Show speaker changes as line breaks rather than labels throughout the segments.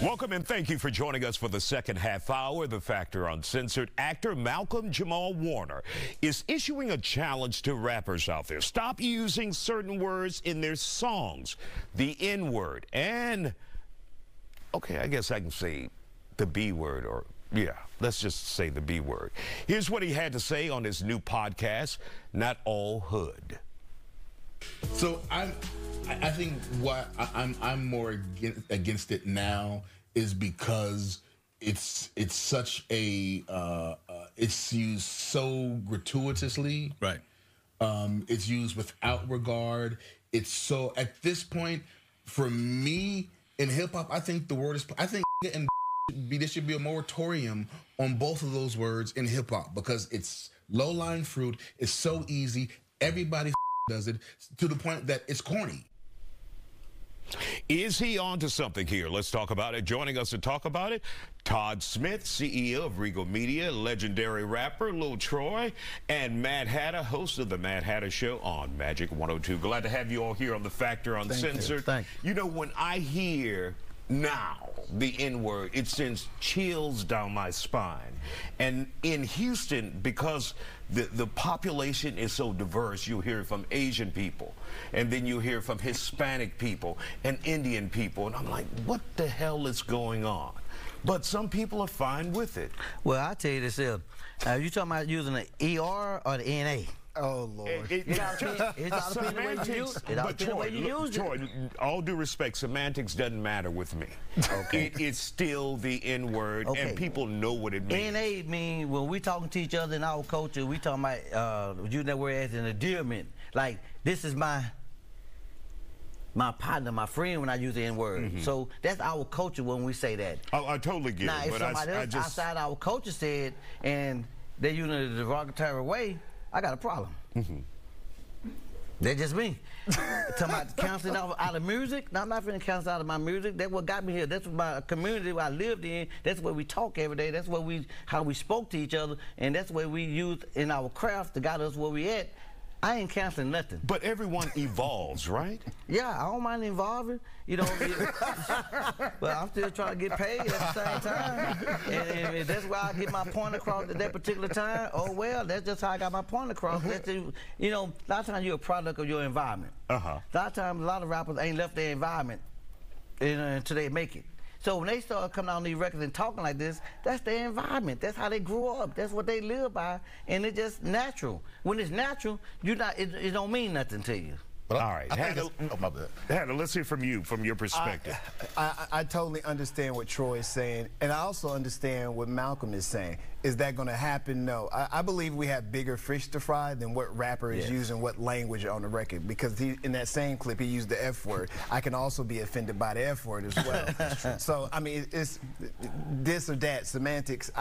Welcome and thank you for joining us for the second half hour. The Factor Uncensored actor Malcolm Jamal Warner is issuing a challenge to rappers out there. Stop using certain words in their songs. The N-word and, okay, I guess I can say the B-word, or yeah, let's just say the B-word. Here's what he had to say on his new podcast, Not All Hood.
So I think what I'm more against it now is because it's such a it's used so gratuitously. Right. It's used without regard. It's so, at this point, for me in hip hop, I think the word is, I think and there should be a moratorium on both of those words in hip hop because it's low-lying fruit. It's so easy. Everybody does it to the point that it's corny.
Is he on to something here? Let's talk about it. Joining us to talk about it, Todd Smith, CEO of Regal Media, legendary rapper Lil Troy, and Mad Hatter, host of the Mad Hatter Show on Magic 102. Glad to have you all here on the Factor Uncensored.
Thank you.
You know, when I hear now the N-word, it sends chills down my spine. And in Houston, because the population is so diverse, you hear from Asian people, and then you hear from Hispanic people and Indian people, and I'm like, what the hell is going on? But some people are fine with it.
Well, I'll tell you this here. You talking about using the ER or the NA?
Oh, Lord.
It all depends the way you use it.
Troy, all due respect, semantics doesn't matter with me. Okay. It is still the N-word, and people know what it means.
NA means when we talking to each other in our culture, we talking about using that word as an endearment. Like, this is my partner, my friend, when I use the N-word. So that's our culture when we say that.
Oh, I totally get
now,
it.
Now, if somebody else outside our culture said, and they're using it in a derogatory way, I got a problem. That's just me. Talking about canceling out of music. No, I'm not finna cancel out of my music. That's what got me here. That's what my community I lived in. That's where we talk every day. That's where how we spoke to each other, and that's where we used in our craft to got us where we at. I ain't canceling nothing.
But everyone evolves, right?
Yeah, I don't mind evolving, you know. But I'm still trying to get paid at the same time. And that's why I get my point across at that particular time. Oh, well, that's just how I got my point across. You know, a lot of times you're a product of your environment. A lot of times, a lot of rappers ain't left their environment until they make it. So when they start coming out on these records and talking like this, that's their environment. That's how they grew up. That's what they live by, and it's just natural. When it's natural, it don't mean nothing to you.
Well, all right, Hatter, let's hear from you, from your perspective.
I totally understand what Troy is saying, and I also understand what Malcolm is saying. Is that going to happen? No. I believe we have bigger fish to fry than what rapper is using what language on the record, because in that same clip, he used the F word. I can also be offended by the F word as well. So, I mean, it's this or that, semantics.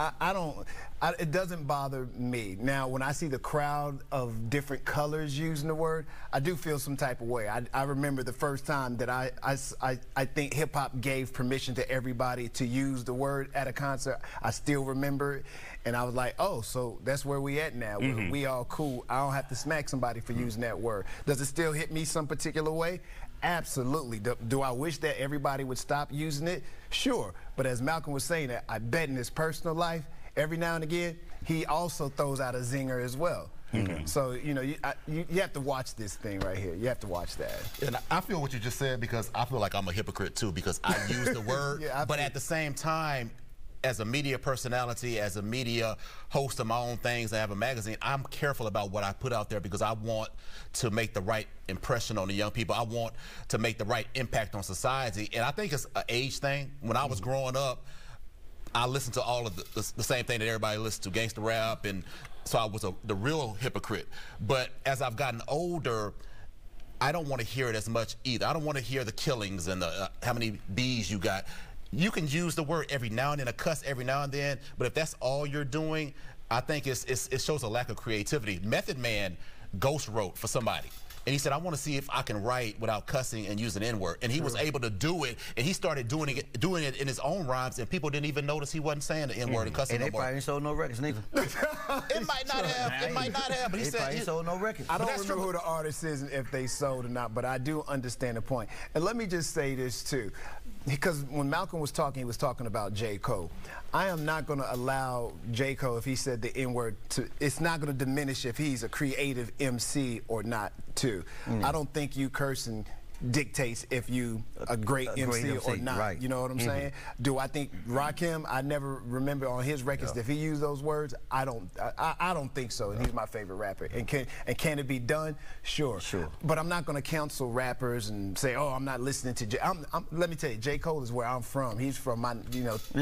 It doesn't bother me. Now, when I see the crowd of different colors using the word, I do feel some type of way. I remember the first time that I think hip-hop gave permission to everybody to use the word at a concert. I still remember it, and I was like, oh, so that's where we at now. We all cool. I don't have to smack somebody for using that word. Does it still hit me some particular way? Absolutely. Do I wish that everybody would stop using it? Sure. But as Malcolm was saying, that I bet in his personal life, every now and again, he also throws out a zinger as well. So, you know, you have to watch this thing right here. You have to watch that.
And I feel what you just said, because I feel like I'm a hypocrite, too, because I use the word, but at the same time, as a media personality, as a media host of my own things, I have a magazine, I'm careful about what I put out there because I want to make the right impression on the young people. I want to make the right impact on society. And I think it's an age thing. When I was growing up, I listened to all of the same thing that everybody listens to, gangster rap, and so I was the real hypocrite. But as I've gotten older, I don't want to hear it as much either. I don't want to hear the killings and the how many B's you got. You can use the word every now and then, a cuss every now and then, but if that's all you're doing, I think it shows a lack of creativity. Method Man ghost wrote for somebody. And he said, I want to see if I can write without cussing and use an N-word. And he was able to do it, and he started doing it in his own rhymes, and people didn't even notice he wasn't saying the N-word and cussing no more.
And they probably ain't sold no records neither.
It might not have, but he said
he sold no records.
I don't remember who the artist is and if they sold or not, but I do understand the point. And let me just say this too. because when Malcolm was talking, he was talking about J. Cole. I am not going to allow J. Cole, if he said the N-word, it's not going to diminish if he's a creative MC or not, too. I don't think you cursing dictates if you a great MC or not. Right. You know what I'm saying? Do I think Rakim? I never remember on his records if he used those words. I don't think so. And he's my favorite rapper. And can it be done? Sure. But I'm not going to counsel rappers and say, oh, I'm not listening to J. Let me tell you, J. Cole is where I'm from. He's from my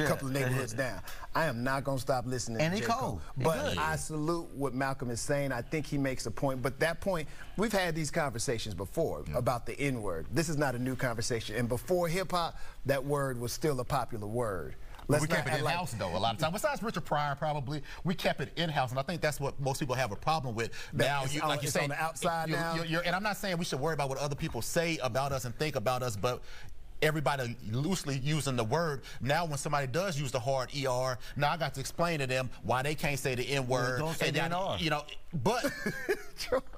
couple of neighborhoods down. I am not going to stop listening to J. Cole. But I salute what Malcolm is saying. I think he makes a point. But that point, we've had these conversations before about the N-word. This is not a new conversation. And before hip-hop, that word was still a popular word.
We kept it in-house, though, a lot of times. Besides Richard Pryor, probably, we kept it in-house, and I think that's what most people have a problem with. Now, like you say,
on the outside now.
And I'm not saying we should worry about what other people say about us and think about us, but everybody loosely using the word. Now when somebody does use the hard ER, now I got to explain to them why they can't say the N-word.
Don't say the NR.
You know, but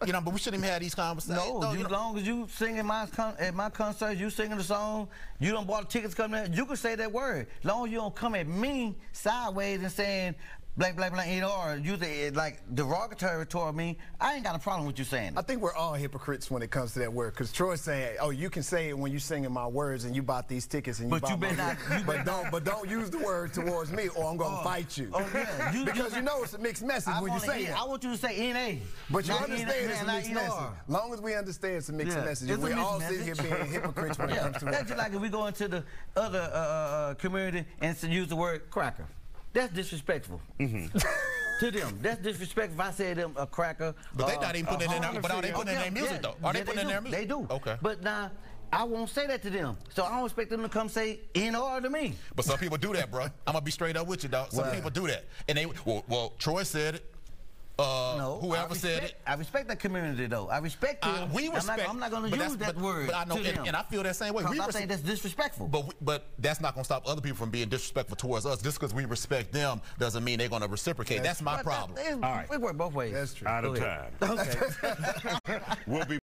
but we shouldn't even have these conversations.
No, as long as you sing at my concert, you singing the song, you don't bought the tickets coming in, you can say that word. As long as you don't come at me sideways and saying black, or use it like derogatory toward me, I ain't got a problem with you saying it.
I think we're all hypocrites when it comes to that word, because Troy's saying, oh, you can say it when you singing my words and you bought these tickets and you bought but don't use the word towards me or I'm going to fight you.
Oh, yeah.
Because you know it's a mixed message when you say it.
I want you to say N-A.
But you understand it's a mixed message. As long as we understand it's a mixed message, and we all sit here being hypocrites when it comes to it.
That's just like if we go into the other community and use the word cracker. That's disrespectful. To them. That's disrespectful if I say them a cracker.
But they're not even putting it in their, but are they putting it in their music, though? Are they putting it in their music?
They do.
Okay.
But now, I won't say that to them. So I don't expect them to come say N-R to me.
But some people do that, bro. I'm going to be straight up with you, dog. Some people do that. And they, well, Troy said it.
No,
whoever said it.
I respect that community, though. I respect them.
We respect.
I'm not going to use that word.
But I know, and I feel that same way.
I think that's disrespectful.
But that's not going to stop other people from being disrespectful towards us. Just because we respect them doesn't mean they're going to reciprocate. That's my problem.
All right. We work both ways.
That's true.
Out of time.
Okay.
We'll be